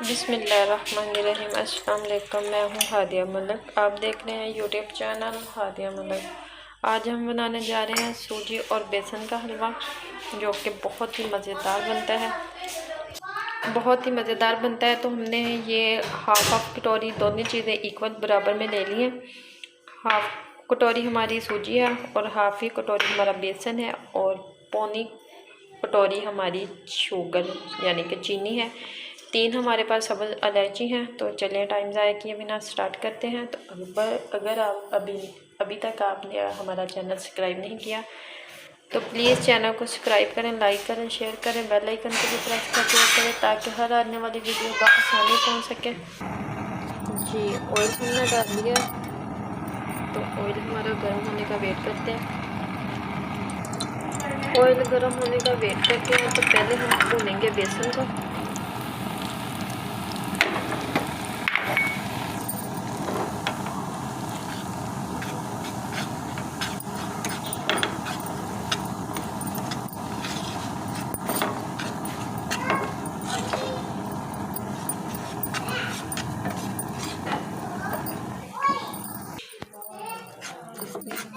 बिस्मिल्लाहिर्रहमानिर्रहीम। अस्सलाम वालेकुम। मैं हूँ हादिया मलिक, आप देख रहे हैं यूट्यूब चैनल हादिया मलिक। आज हम बनाने जा रहे हैं सूजी और बेसन का हलवा, जो कि बहुत ही मज़ेदार बनता है। तो हमने ये हाफ कटोरी दोनों चीज़ें इक्वल बराबर में ले ली हैं। हाफ कटोरी हमारी सूजी है और हाफ ही कटोरी हमारा बेसन है और पौनी कटोरी हमारी शुगर यानी कि चीनी है। 3 हमारे पास सब्ज़ इलायची हैं। तो चलिए टाइम ज़ाया किए बिना स्टार्ट करते हैं। तो अगर आप अभी तक आपने हमारा चैनल सब्सक्राइब नहीं किया तो प्लीज़ चैनल को सब्सक्राइब करें, लाइक करें, शेयर करें, बेल आइकन को भी प्रेस करके करें ताकि हर आने वाली वीडियो का आसानी पहुँच सके। जी, ऑयल हमने डाल दिया, तो ऑयल हमारा गर्म होने का वेट करते हैं। ऑयल गर्म होने का वेट करते हैं तो पहले हम भूनेंगे बेसन को।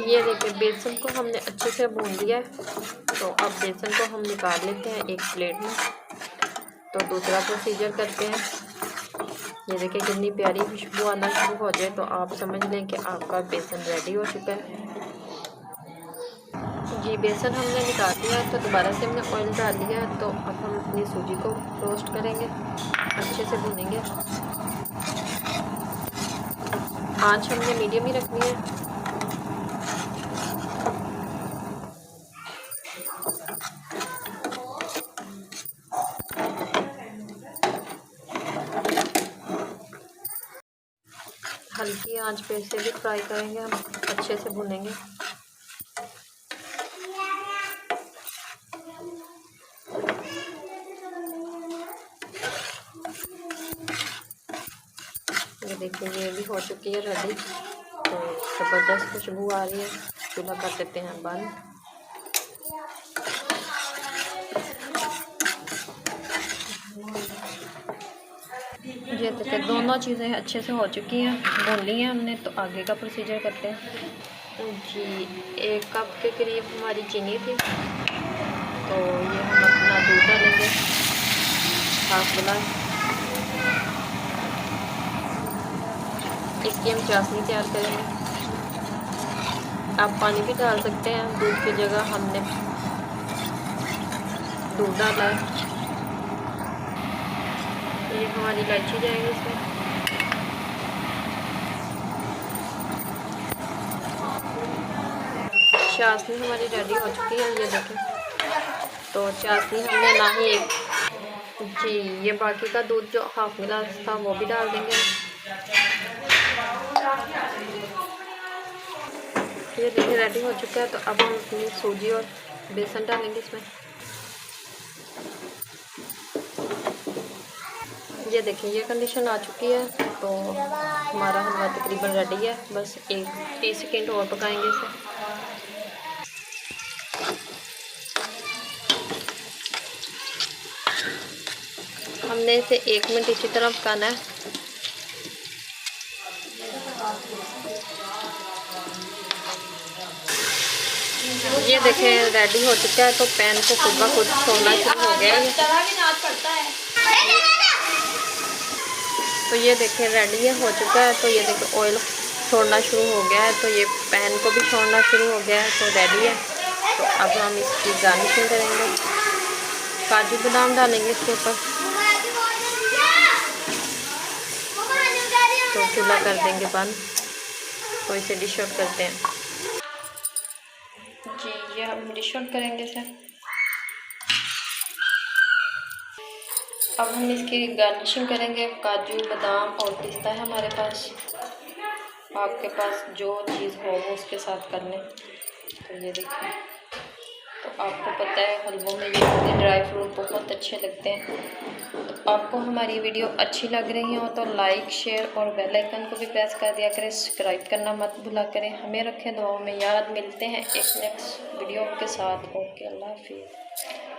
ये देखिए बेसन को हमने अच्छे से भून लिया है। तो अब बेसन को हम निकाल लेते हैं एक प्लेट में। तो दूसरा प्रोसीजर करते हैं। ये देखिए कितनी प्यारी खुशबू आना शुरू हो जाए तो आप समझ लें कि आपका बेसन रेडी हो चुका है। जी, बेसन हमने निकाल दिया है तो दोबारा से हमने ऑयल डाल दिया है। तो अब हम अपनी सूजी को रोस्ट करेंगे, अच्छे से भूनेंगे। आँच हमने मीडियम ही रखनी है। हल्की आंच पे से भी फ्राई करेंगे, हम अच्छे से भुनेंगे। ये देखिए ये भी हो चुकी है रेडी। तो ज़बरदस्त खुशबू आ रही है। चूल्हा कर देते हैं बंद। ये देखिए दोनों चीज़ें अच्छे से हो चुकी हैं, भून ली हैं हमने। तो आगे का प्रोसीजर करते हैं। जी, 1 कप के करीब हमारी चीनी थी। तो ये हम अपना दूध डालेंगे, हाफ गिलास। इसकी हम चाशनी तैयार करेंगे। आप पानी भी डाल सकते हैं, दूध की जगह हमने दूध डाला है। ये हमारी इलायची जाएगी इसमें। चाशनी हमारी रेडी हो चुकी है, ये देखें। तो चाशनी हमने ना ही एक जी, ये बाकी का दूध जो हाफ गिलास था वो भी डाल देंगे। ये देखिए रेडी हो चुका है। तो अब हम अपनी सूजी और बेसन डालेंगे इसमें। ये देखिए ये कंडीशन आ चुकी है। तो हमारा हलवा तकरीबन रेडी है। बस 3 सेकेंड और पकाएंगे इसे। हमने इसे 1 मिनट इसी तरह पकाना है। ये देखें रेडी हो चुका है। तो पैन को खुद ब खुद छोड़ना शुरू हो गया है। तो ये देखें रेडी है, हो चुका है। तो ये देखें ऑयल छोड़ना शुरू हो गया है। तो ये पैन को भी छोड़ना शुरू हो गया है। तो रेडी है। तो अब हम इसकी गार्निशिंग करेंगे। काजू बादाम डालेंगे इसके ऊपर। तो चूल्हा कर देंगे बंद। तो इसे डिश आउट करते हैं। जी, ये हम डिश आउट करेंगे इसे। अब हम इसकी गार्निशिंग करेंगे। काजू बादाम और पिस्ता है हमारे पास। आपके पास जो चीज़ हो वो उसके साथ कर लें। तो ये देखिए, तो आपको पता है हलवों में ये ड्राई फ्रूट बहुत अच्छे लगते हैं। तो आपको हमारी वीडियो अच्छी लग रही हो तो लाइक, शेयर और बेल आइकन को भी प्रेस कर दिया करें। सब्सक्राइब करना मत भूला करें। हमें रखें दुआओं में याद। मिलते हैं एक नेक्स्ट वीडियो के साथ। ओके, अल्लाह हाफिज़।